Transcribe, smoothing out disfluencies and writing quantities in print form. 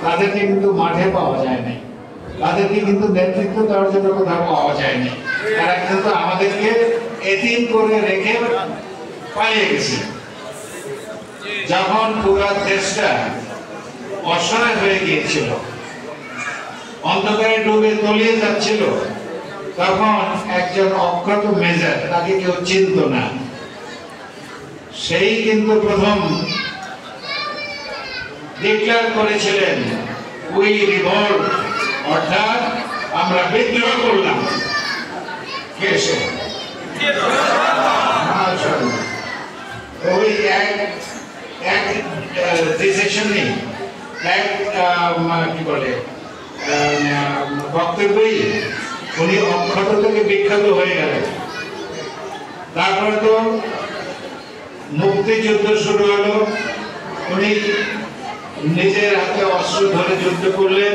তাদেরকে কিন্তু মাঠে পাওয়া যায় না, তাদেরকে কিন্তু নেতৃত্ব দেওয়ার জন্য কোথাও পাওয়া যায় না। তারা কিন্তু আমাদেরকে এতিম করে রেখে পালিয়ে গেছে। যখন পুরো দেশটা অসহায় হয়ে গিয়েছিল, অন্ধকারে ডুবে তলিয়ে যাচ্ছিল, তখন একজন অজ্ঞাত মেজর, তাকে কেউ চিনত না, সেই কিন্তু প্রথম ডিক্লেয়ার করেছিলেন উই রিভোল্ট, অর্থাৎ আমরা বিদ্রোহ করলাম। কে সে? ওই এক ডিসিশন নেই, এক কি বলে বক্তব্যই উনি অক্ষত থেকে বিখ্যাত হয়ে গেলেন। তারপরে তো মুক্তিযুদ্ধ শুরু হলো, উনি নিজের হাতে অস্ত্র ধরে যুদ্ধ করলেন।